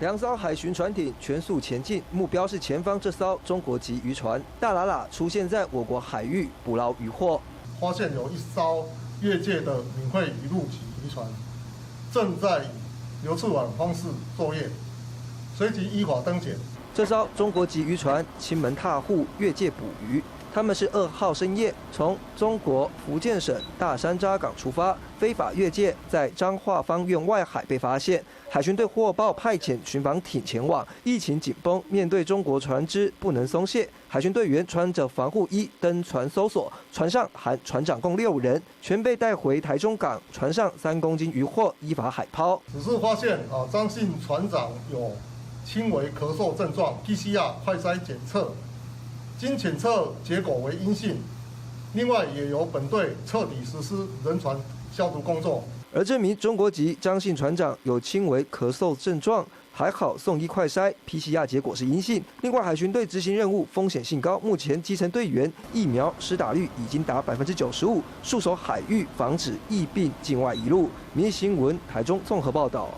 2艘海巡船艇全速前进，目标是前方这艘中国籍渔船“大喇喇”出现在我国海域捕捞渔获。发现有一艘越界的闽会一路级渔船，正在以流刺网方式作业，随即依法登检。这艘中国籍渔船亲门踏户越界捕鱼。 他们是2号深夜从中国福建省大山楂港出发，非法越界，在彰化方院外海被发现。海巡队获报派遣巡防艇前往，疫情紧绷，面对中国船只不能松懈，海巡队员穿着防护衣登船搜索，船上含船长共6人，全被带回台中港，船上3公斤渔获依法海抛。只是发现张姓船长有轻微咳嗽症状 ，PCR 快筛检测。 经检测结果为阴性，另外也由本队彻底实施人船消毒工作。而这名中国籍张姓船长有轻微咳嗽症状，还好送医快筛 ，PCR 结果是阴性。另外，海巡队执行任务风险性高，目前基层队员疫苗施打率已经达95%，戍守海域，防止疫病境外移入。民意新闻台中综合报道。